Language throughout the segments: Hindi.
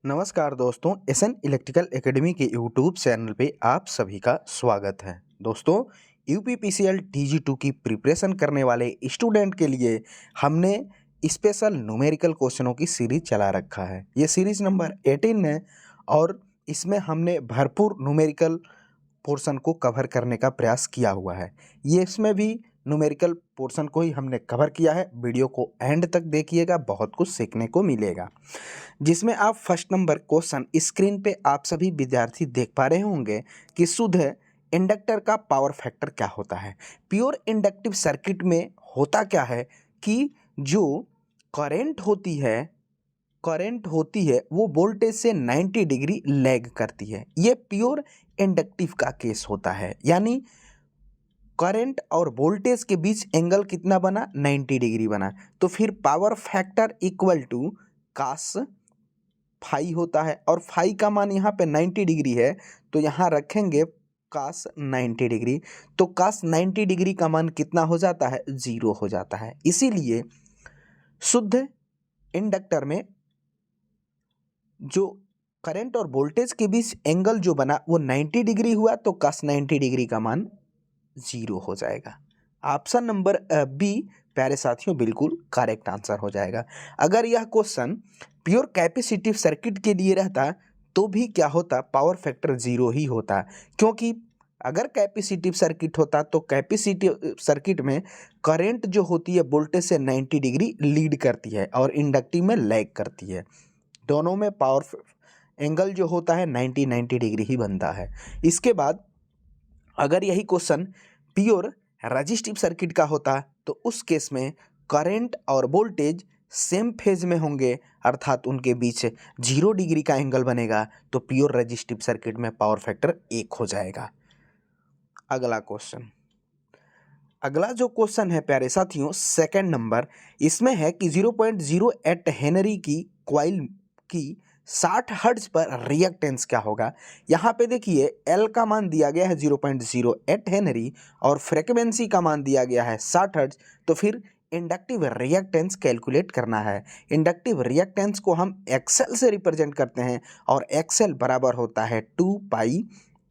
नमस्कार दोस्तों, एसएन इलेक्ट्रिकल एकेडमी के यूट्यूब चैनल पे आप सभी का स्वागत है। दोस्तों, यूपीपीसीएल टीजी2 की प्रिपरेशन करने वाले स्टूडेंट के लिए हमने स्पेशल न्यूमेरिकल क्वेश्चनों की सीरीज चला रखा है। ये सीरीज नंबर 18 है और इसमें हमने भरपूर न्यूमेरिकल पोर्शन को कवर करने का प्रयास किया हुआ है। ये इसमें भी न्यूमेरिकल पोर्शन को ही हमने कवर किया है। वीडियो को एंड तक देखिएगा, बहुत कुछ सीखने को मिलेगा। जिसमें आप फर्स्ट नंबर क्वेश्चन स्क्रीन पे आप सभी विद्यार्थी देख पा रहे होंगे कि शुद्ध इंडक्टर का पावर फैक्टर क्या होता है। प्योर इंडक्टिव सर्किट में होता क्या है कि जो करंट होती है वो वोल्टेज से 90 डिग्री लैग करती है। ये प्योर इंडक्टिव का केस होता है, यानी करंट और वोल्टेज के बीच एंगल कितना बना, 90 डिग्री बना। तो फिर power factor equal to cos phi होता है, और फाई का मान यहाँ पे 90 डिग्री है तो यहाँ रखेंगे कास 90 डिग्री। तो कास 90 डिग्री का मान कितना हो जाता है, 0 हो जाता है। इसीलिए शुद्ध इंडक्टर में जो करंट और वोल्टेज के बीच एंगल जो बना वो 90 डिग्री हुआ, तो कास 90 डिग्री का मान 0 हो जाएगा। ऑप्शन नंबर बी प्यारे साथियों बिल्कुल करेक्ट आंसर हो जाएगा। अगर यह क्वेश्चन प्योर कैपेसिटिव सर्किट के लिए रहता तो भी क्या होता, पावर फैक्टर 0 ही होता। क्योंकि अगर कैपेसिटिव सर्किट होता तो कैपेसिटिव सर्किट में करंट जो होती है वोल्टेज से 90 डिग्री लीड करती है और इंडक्टिव में लैग करती है। दोनों में पावर एंगल जो होता है 90 डिग्री ही बनता है। इसके बाद अगर यही क्वेश्चन प्योर रेजिस्टिव सर्किट का होता तो उस केस में करंट और वोल्टेज सेम फेज में होंगे, अर्थात उनके बीच 0 डिग्री का एंगल बनेगा, तो प्योर रेजिस्टिव सर्किट में पावर फैक्टर 1 हो जाएगा। अगला जो क्वेश्चन है प्यारे साथियों सेकंड नंबर, इसमें है कि 0.08 हेनरी की कॉइल की 60 हर्ट्ज पर रिएक्टेंस क्या होगा। यहाँ पे देखिए एल का मान दिया गया है 0.08 हेनरी और फ्रीक्वेंसी का मान दिया गया है 60 हर्ट्ज। तो फिर इंडक्टिव रिएक्टेंस कैलकुलेट करना है। इंडक्टिव रिएक्टेंस को हम एक्सएल से रिप्रेजेंट करते हैं और एक्सएल बराबर होता है 2 पाई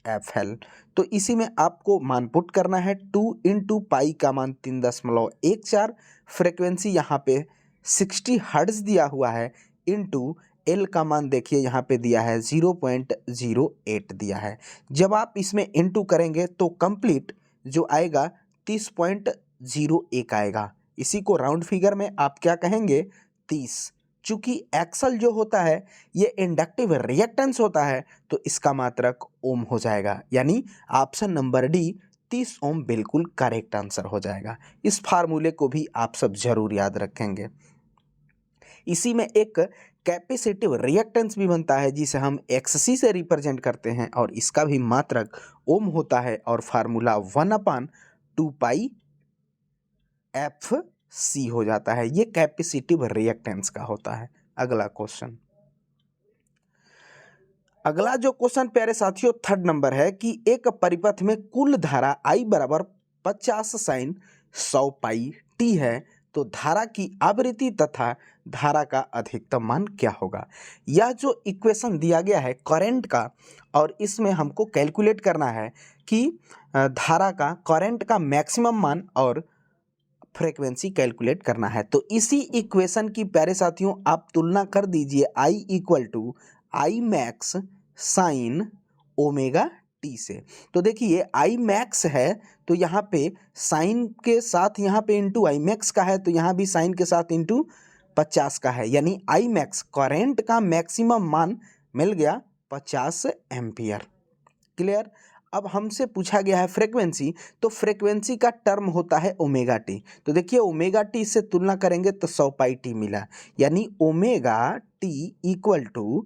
एफ एल। तो इसी में आपको मान पुट करना है। 2 इंटू पाई का मान 3.14, फ्रीक्वेंसी यहाँ पे 60 हर्ट्ज दिया हुआ है, इंटू एल का मान देखिए यहाँ पे दिया है 0.08 दिया है। जब आप इसमें इंटू करेंगे तो कंप्लीट जो आएगा 30.01 आएगा। इसी को राउंड फिगर में आप क्या कहेंगे, 30। चूंकि एक्सल जो होता है ये इंडक्टिव रिएक्टेंस होता है तो इसका मात्रक ओम हो जाएगा, यानी ऑप्शन नंबर डी 30 ओम बिल्कुल करेक्ट आंसर हो जाएगा। इस फार्मूले को भी आप सब जरूर याद रखेंगे। इसी में एक कैपेसिटिव रिएक्टेंस भी बनता है जिसे हम एक्ससी से रिप्रेजेंट करते हैं और इसका भी मात्रक ओम होता है और फार्मूला 1/2 पाई एफ सी हो जाता है। ये कैपेसिटिव रिएक्टेंस का होता है। अगला जो क्वेश्चन प्यारे साथियों थर्ड नंबर है कि एक परिपथ में कुल धारा I बराबर 50 साइन 100 पाई टी है, तो धारा की आवृत्ति तथा धारा का अधिकतम मान क्या होगा। यह जो इक्वेशन दिया गया है करंट का, और इसमें हमको कैलकुलेट करना है कि धारा का करंट का मैक्सिमम मान और फ्रीक्वेंसी कैलकुलेट करना है। तो इसी इक्वेशन की प्यारे साथियों आप तुलना कर दीजिए I equal to I max sine omega t से। तो देखिए आई मैक्स है तो यहाँ पे साइन के साथ यहाँ पे इंटू आई मैक्स का है, तो यहाँ भी साइन के साथ इंटू 50 का है, यानी आई मैक्स करेंट का मैक्सिमम मान मिल गया 50 एम्पियर। क्लियर। अब हमसे पूछा गया है फ्रीक्वेंसी, तो फ्रीक्वेंसी का टर्म होता है ओमेगा टी। तो देखिए ओमेगा टी से तुलना करेंगे तो 100 पाई टी मिला, यानी omega t equal to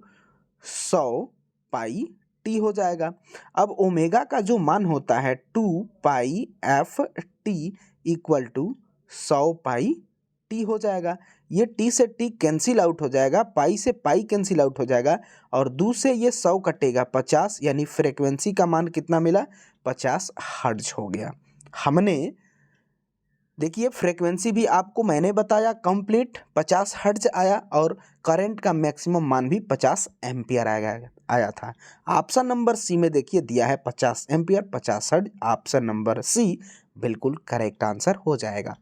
100 pi t हो जाएगा। अब ओमेगा का जो मान होता है 2 pi f t equal to 100 pi t हो जाएगा। ये टी से टी कैंसिल आउट हो जाएगा, पाई से पाई कैंसिल आउट हो जाएगा और 2 से ये 100 कटेगा 50, यानी फ्रीक्वेंसी का मान कितना मिला, 50 हर्ट्ज हो गया। हमने देखिए फ्रीक्वेंसी भी आपको मैंने बताया कंप्लीट 50 हर्ट्ज आया और करंट का मैक्सिमम मान भी 50 एम्पियर आया था। ऑप्शन नंबर सी में देखिए दिया है 50 ampere 50 hertz. Option number C बिल्कुल करेक्ट आंसर हो जाएगा।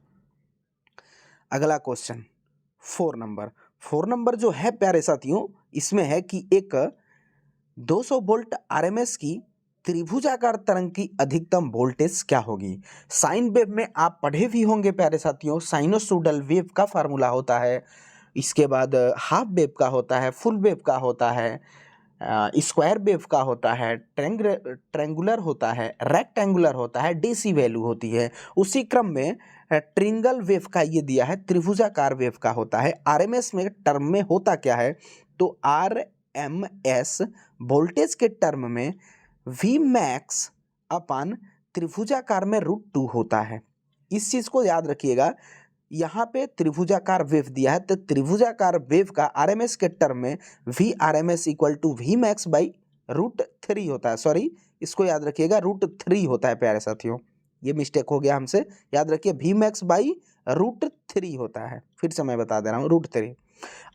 अगला क्वेश्चन 4 नंबर जो है प्यारे साथियों, इसमें है कि एक 200 वोल्ट आरएमएस की त्रिभुजाकार तरंग की अधिकतम वोल्टेज क्या होगी। साइन वेव में आप पढ़े भी होंगे प्यारे साथियों, साइनोसॉइडल वेव का फार्मूला होता है, इसके बाद हाफ वेव का होता है, फुल वेव का होता है, स्क्वायर वेव का होता है, ट्रेंगुलर होता है, रेक्टेंगुलर होता है, डीसी वैल्यू होती है। उसी क्रम में ट्रिंगल वेव का ये दिया है, त्रिभुजाकार वेव का होता है। आरएमएस में टर्म में होता क्या है, तो आरएमएस वोल्टेज के टर्म में वी मैक्स अपन त्रिभुजाकार में √2 होता है। इस चीज को याद रखिएगा, यहाँ पे त्रिभुजाकार वेव दिया है तो त्रिभुजाकार वेव का आरएमएस के टर्म में V RMS equal to V max by √3 होता है। सॉरी, इसको याद रखिएगा, √3 होता है प्यारे साथियों, ये मिस्टेक हो गया हमसे, याद रखिए वी मैक्स बाई √3 होता है। फिर से मैं बता दे रहा हूँ √3।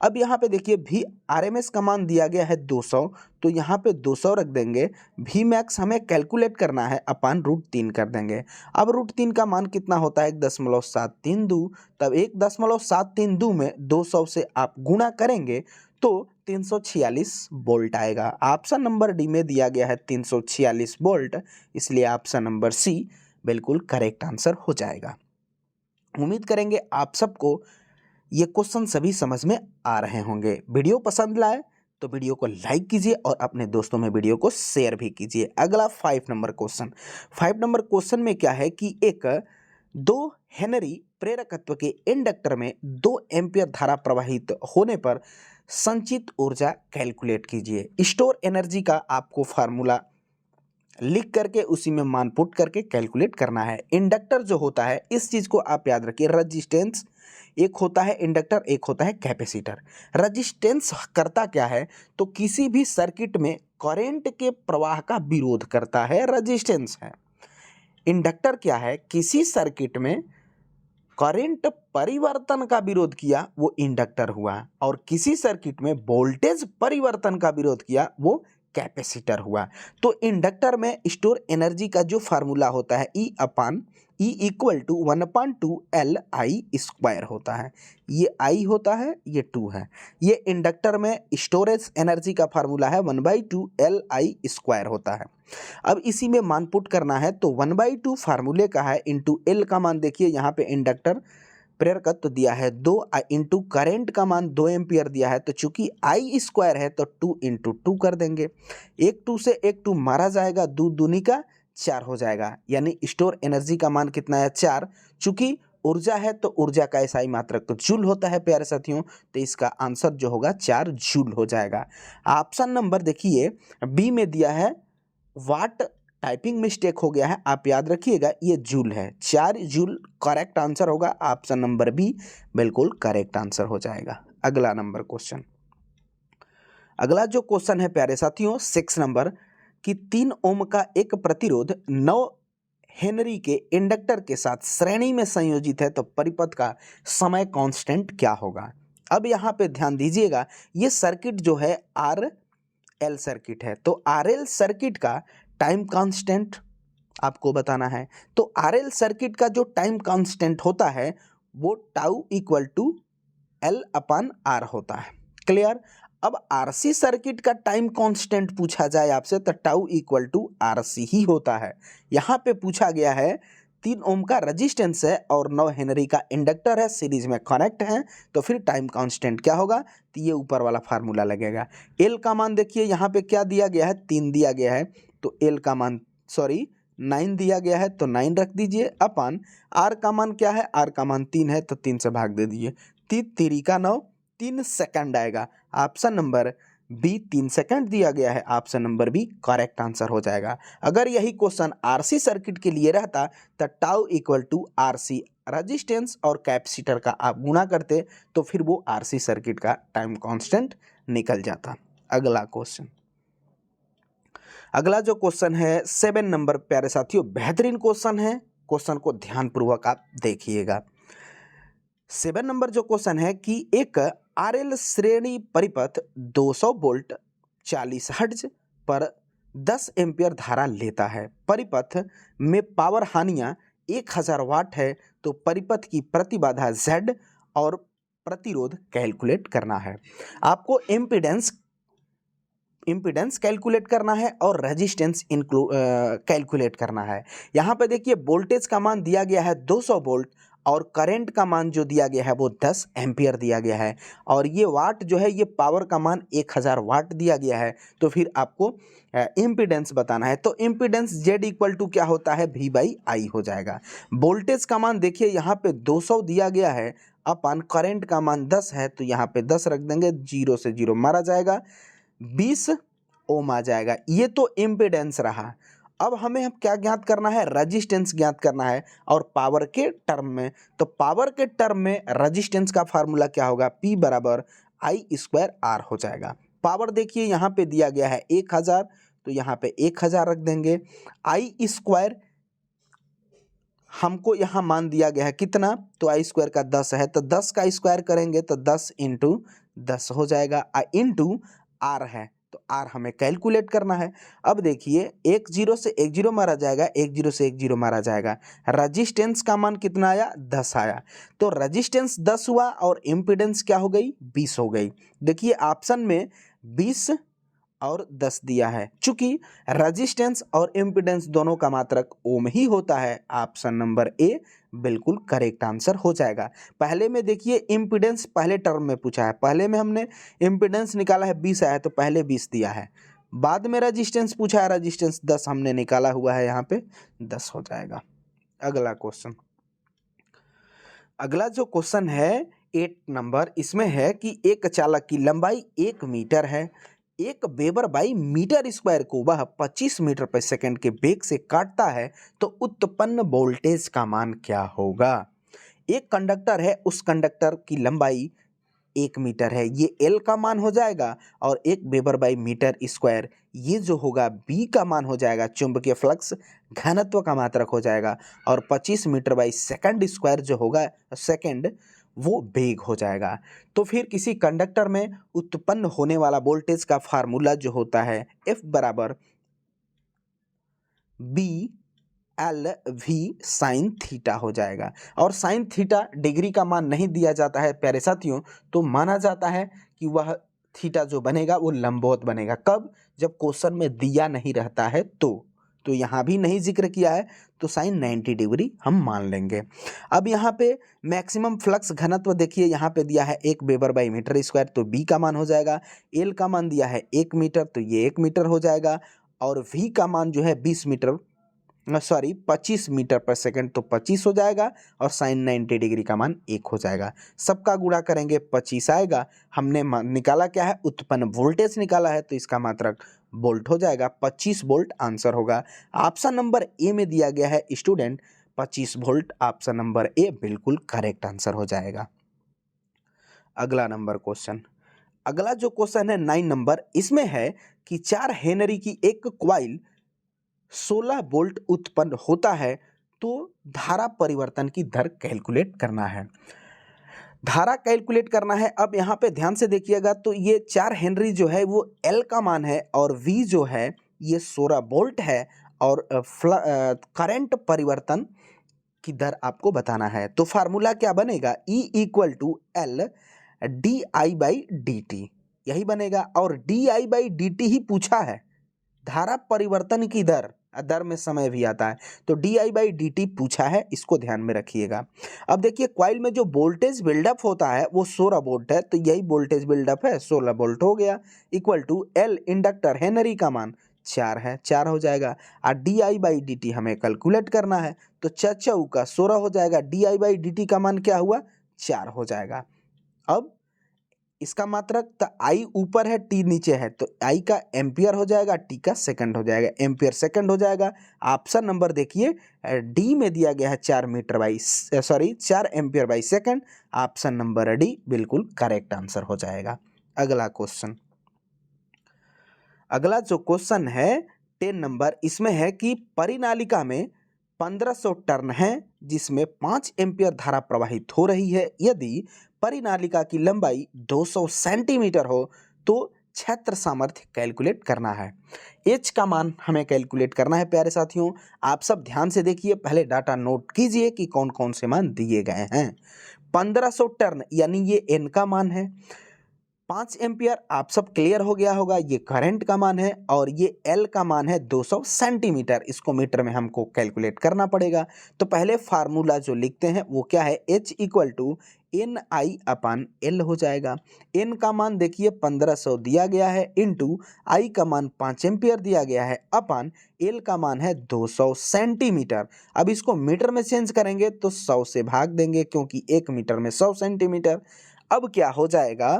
अब यहाँ पे देखिए वी आरएमएस का मान दिया गया है 200, तो यहाँ पे 200 रख देंगे। वी मैक्स हमें कैलकुलेट करना है, अपन √3 कर देंगे। अब √3 का मान कितना होता है, 1.732, तब 1.732 में 200 से आप गुणा करेंगे तो 346 वोल्ट आएगा। ऑप्शन नंबर डी में दिया गया है 346 वोल्ट, इसलिए ऑप्शन नंबर सी बिल्कुल करेक्ट आंसर हो जाएगा। उम्मीद करेंगे आप सबको ये क्वेश्चन सभी समझ में आ रहे होंगे। वीडियो पसंद लाए तो वीडियो को लाइक कीजिए और अपने दोस्तों में वीडियो को शेयर भी कीजिए। अगला 5 नंबर क्वेश्चन। 5 नंबर क्वेश्चन में क्या है कि एक 2 हेनरी प्रेरकत्व के इंडक्टर में 2 एम्पियर धारा प्रवाहित होने पर संचित ऊर्जा कैलकुलेट कीजिए। स्टोर एनर्जी का आपको फार्मूला लिख करके उसी में मान पुट करके कैलकुलेट करना है। इंडक्टर जो होता है, इस चीज को आप याद रखिए, रेजिस्टेंस एक होता है इंडक्टर, एक होता है कैपेसिटर। रेजिस्टेंस करता क्या है, तो किसी भी सर्किट में करंट के प्रवाह का विरोध करता है, रेजिस्टेंस है। इंडक्टर क्या है, किसी सर्किट में करंट परिवर्तन का विरोध किया वो इंडक्टर हुआ, और किसी सर्किट में वोल्टेज परिवर्तन का विरोध किया वो कैपेसिटर हुआ। तो इंडक्टर में स्टोर एनर्जी का जो फार्मूला होता है E इक्वल टू 1/2 Li² होता है। ये I होता है, ये 2 है। ये इंडक्टर में स्टोरेज एनर्जी का फार्मूला है 1/2 Li² होता है। अब इसी में मान पुट करना है, तो 1/2 फार्मूले का है इंटू एल का मान, देखिए यहाँ पे इंडक्टर प्रेरकत्व दिया है 2 इंटू करेंट का मान 2 एम्पियर दिया है, तो चूंकि I² है तो 2 इंटू 2 कर देंगे। एक 2 से एक 2 मारा जाएगा, 2 दूनी का 4 हो जाएगा, यानी स्टोर एनर्जी का मान कितना है 4। चूंकि ऊर्जा है तो ऊर्जा का SI मात्रक तो जूल होता है प्यारे साथियों, तो इसका आंसर जो होगा 4 जूल हो जाएगा। ऑप्शन नंबर देखिए बी में दिया है वाट, टाइपिंग मिस्टेक हो गया है, आप याद रखिएगा ये जूल है, 4 जूल करेक्ट आंसर होगा। ऑप्शन नंबर बी बिल्कुल करेक्ट आंसर हो जाएगा। अगला नंबर क्वेश्चन, अगला जो क्वेश्चन है प्यारे साथियों 6 नंबर कि 3 ओम का एक प्रतिरोध 9 हेनरी के इंडक्टर के साथ श्रेणी में संयोजित है, तो परिपथ का समय कांस्टेंट क्या होगा। अब यहाँ पे ध्यान दीजिएगा, ये सर्किट जो है RL सर्किट है, तो RL सर्किट का टाइम कांस्टेंट आपको बताना है। तो RL सर्किट का जो टाइम कांस्टेंट होता है वो टाउ इक्वल टू L/R होता है। क्लियर। अब RC सर्किट का टाइम कांस्टेंट पूछा जाए आपसे तो टाउ इक्वल टू RC ही होता है। यहाँ पे पूछा गया है 3 ओम का रेजिस्टेंस है और 9 हेनरी का इंडक्टर है, सीरीज में कनेक्ट है, तो फिर टाइम कांस्टेंट क्या होगा, तो ये ऊपर वाला फार्मूला लगेगा। एल का मान देखिए यहाँ पे क्या दिया गया है, 3 दिया गया है, तो एल का मान 9 दिया गया है, तो 9 रख दीजिए। अपन आर का मान क्या है, आर का मान 3 है, तो 3 से भाग दे दीजिए, 3 का 9, 3 सेकंड आएगा। ऑप्शन नंबर बी 3 सेकंड दिया गया है, option number B correct answer हो जाएगा। अगर यही क्वेश्चन आरसी सर्किट के लिए रहता तो tau equal to RC resistance और कैपेसिटर का आप गुणा करते तो फिर वो RC सर्किट का टाइम कांस्टेंट निकल जाता। अगला क्वेश्चन, अगला जो क्वेश्चन है 7 नंबर प्यारे साथियों, बेहतरीन क्वेश्चन है, क्वेश्चन को ध्यानपूर्वक आप देखिएगा। 7 नंबर जो क्वेश्चन है कि एक आरएल श्रेणी परिपथ 200 वोल्ट 40 हर्ट्ज पर 10 एम्पियर धारा लेता है। परिपथ में पावर हानियां 1000 वाट है, तो परिपथ की प्रतिबाधा Z और प्रतिरोध कैलकुलेट करना है। आपको इम्पीडेंस कैलकुलेट करना है और रेजिस्टेंस कैलकुलेट करना है। यहाँ पे देखिए वोल्टेज का मान दिया गया है 200 वोल्ट और करंट का मान जो दिया गया है वो 10 एम्पियर दिया गया है, और ये वाट जो है ये पावर का मान 1000 वाट दिया गया है। तो फिर आपको इम्पीडेंस बताना है, तो इम्पीडेंस Z इक्वल टू क्या होता है, V/I हो जाएगा। वोल्टेज का मान देखिए यहाँ पे 200 दिया गया है, अपन करंट का मान 10 है, तो यहाँ पे 10 रख देंगे, 0 से 0 मारा जाएगा, 20 ओम आ जाएगा। ये तो इम्पीडेंस रहा। अब हमें क्या ज्ञात करना है, रेजिस्टेंस ज्ञात करना है, और पावर के टर्म में। तो पावर के टर्म में रेजिस्टेंस का फार्मूला क्या होगा, P बराबर I² R हो जाएगा। पावर देखिए यहाँ पे दिया गया है 1000, तो यहाँ पे 1000 रख देंगे। I² हमको यहाँ मान दिया गया है कितना, तो I² का 10 है, तो 10 का स्क्वायर करेंगे तो 10 × 10 हो जाएगा। इंटू R है, तो R हमें कैलकुलेट करना है। अब देखिए 1 0 से 1 0 मारा जाएगा, 1 0 से 1 0 मारा जाएगा। रेजिस्टेंस का मान कितना आया, 10 आया, तो रेजिस्टेंस 10 हुआ और इम्पीडेंस क्या हो गई, 20 हो गई। देखिए ऑप्शन में 20 और 10 दिया है, चूंकि रेजिस्टेंस और इम्पीडेंस दोनों का मात्रक ओम ही होता है, ऑप्शन नंबर ए बिल्कुल करेक्ट आंसर हो जाएगा। पहले में देखिए इम्पीडेंस पहले टर्म में पूछा है, पहले में हमने इम्पीडेंस निकाला है 20 आया, तो पहले 20 दिया है। बाद में रेजिस्टेंस पूछा है, रेजिस्टेंस 10 हमने निकाला हुआ है, यहाँ पे 10 हो जाएगा। अगला क्वेश्चन, अगला जो क्वेश्चन है 8 नंबर, इसमें है कि एक चालक की लंबाई 1 मीटर है, 1 वेबर/मीटर² को वह 25 मीटर पर सेकंड के वेग से काटता है, तो उत्पन्न वोल्टेज का मान क्या होगा। एक कंडक्टर है, उस कंडक्टर की लंबाई 1 मीटर है, ये L का मान हो जाएगा, और 1 वेबर/मीटर² ये जो होगा B का मान हो जाएगा, चुंबकीय फ्लक्स घनत्व का मात्रक हो जाएगा, और 25 मीटर/सेकंड² जो होगा सेकंड, वो वेग हो जाएगा। तो फिर किसी कंडक्टर में उत्पन्न होने वाला वोल्टेज का फार्मूला जो होता है F बराबर BL/V sin थीटा हो जाएगा, और sin थीटा डिग्री का मान नहीं दिया जाता है प्यारे साथियों, तो माना जाता है कि वह थीटा जो बनेगा वो लंबवत बनेगा। कब, जब क्वेश्चन में दिया नहीं रहता है, तो यहाँ भी नहीं जिक्र किया है, तो साइन 90 डिग्री हम मान लेंगे। अब यहाँ पे मैक्सिमम फ्लक्स घनत्व देखिए, यहाँ पे दिया है 1 वेबर/मीटर², तो B का मान हो जाएगा। L का मान दिया है 1 मीटर, तो ये 1 मीटर हो जाएगा, और V का मान जो है 25 मीटर पर सेकंड, तो 25 हो जाएगा, और साइन 90 डिग्री का मान 1 हो जाएगा। सबका गुणा करेंगे 25 आएगा। हमने निकाला क्या है, उत्पन्न वोल्टेज निकाला है, तो इसका मात्रक वोल्ट हो जाएगा, 25 वोल्ट आंसर होगा। ऑप्शन नंबर ए में दिया गया है student 25 volt, option number A बिल्कुल करेक्ट आंसर हो जाएगा। अगला नंबर क्वेश्चन, अगला जो क्वेश्चन है 9 नंबर, इसमें है कि 4 हेनरी की एक क्वाइल 16 वोल्ट उत्पन्न होता है, तो धारा परिवर्तन की दर कैलकुलेट करना है। धारा कैलकुलेट करना है। अब यहाँ पे ध्यान से देखिएगा, तो ये 4 हेनरी जो है वो L का मान है, और V जो है ये 16 वोल्ट है, और करंट परिवर्तन की दर आपको बताना है। तो फार्मूला क्या बनेगा, E = L di/dt, यही बनेगा, और di/dt ही पूछा है। धारा परिवर्तन की दर में समय भी आता है, तो di/dt पूछा है, इसको ध्यान में रखिएगा। अब देखिए कॉइल में जो वोल्टेज बिल्डअप होता है वो 16 वोल्ट है, तो यही वोल्टेज बिल्डअप है, 16 वोल्ट हो गया, = L इंडक्टर हेनरी का मान 4 है, 4 हो जाएगा। और di/dt हमें कैलकुलेट करना है, तो 4 चौका 16 हो जाएगा, di/dt का मान क्या हुआ, 4 हो जाएगा। अब इसका मात्रक, तो I ऊपर है टी नीचे है, तो I का एम्पियर हो जाएगा, टी का सेकंड हो जाएगा, एम्पियर सेकंड हो जाएगा। ऑप्शन नंबर देखिए डी में दिया गया है 4 एम्पियर/सेकंड, ऑप्शन नंबर डी बिल्कुल करेक्ट आंसर हो जाएगा। अगला क्वेश्चन, अगला जो क्वेश्चन है 10 नंबर, इसमें है कि परिनालिका में 1500 टर्न है जिसमें 5 एम्पियर धारा प्रवाहित हो रही है। यदि परिनालिका की लंबाई 200 सेंटीमीटर हो तो क्षेत्र सामर्थ्य कैलकुलेट करना है। एच का मान हमें कैलकुलेट करना है प्यारे साथियों। आप सब ध्यान से देखिए, पहले डाटा नोट कीजिए कि कौन कौन से मान दिए गए हैं। 1500 टर्न यानी ये एन का मान है। 5 एम्पियर आप सब क्लियर हो गया होगा, ये करंट का मान है। और ये एल का मान है 200 सेंटीमीटर, इसको मीटर में हमको कैलकुलेट करना पड़ेगा। तो पहले फार्मूला जो लिखते हैं वो क्या है, H equal to N I upon L हो जाएगा। एन का मान देखिए 1500 दिया गया है, इंटू आई का मान 5 एम्पियर दिया गया है, अपन एल का मान है 200 सेंटीमीटर। अब इसको मीटर में चेंज करेंगे तो 100 से भाग देंगे क्योंकि 1 मीटर में 100 सेंटीमीटर। अब क्या हो जाएगा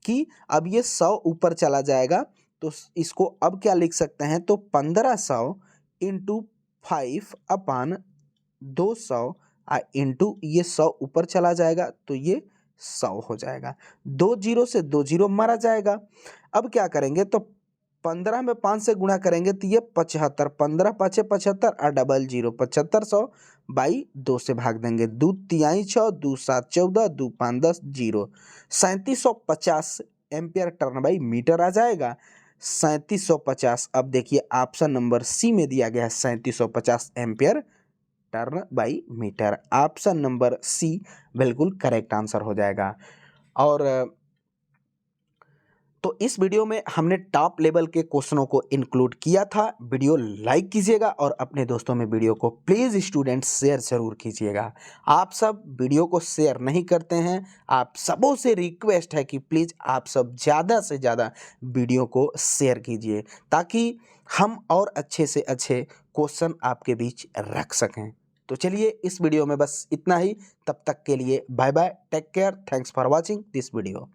कि अब ये 100 ऊपर चला जाएगा, तो इसको अब क्या लिख सकते हैं, तो 1500 इंटू 5 अपन 200 इंटू ये 100 ऊपर चला जाएगा तो ये 100 हो जाएगा। 2 जीरो से 2 जीरो मारा जाएगा। अब क्या करेंगे, तो 15 में 5 से गुणा करेंगे तो ये 75, 15 5 75 और डबल जीरो 7500 बाई 2 से भाग देंगे। 2 तिहाई 6, 2 7 14, 2 5 10 zero 3750 ampere turn by metre आ जाएगा। 3750। अब देखिए ऑप्शन नंबर सी में दिया गया है 3750 ampere turn by metre. Option number C बिल्कुल करेक्ट आंसर हो जाएगा। और तो इस वीडियो में हमने टॉप लेवल के क्वेश्चनों को इंक्लूड किया था। वीडियो लाइक कीजिएगा और अपने दोस्तों में वीडियो को प्लीज़ स्टूडेंट्स शेयर ज़रूर कीजिएगा। आप सब वीडियो को शेयर नहीं करते हैं, आप सबों से रिक्वेस्ट है कि प्लीज़ आप सब ज़्यादा से ज़्यादा वीडियो को शेयर कीजिए ताकि हम और अच्छे से अच्छे क्वेश्चन आपके बीच रख सकें। तो चलिए इस वीडियो में बस इतना ही। तब तक के लिए bye bye, take care, thanks for watching this video.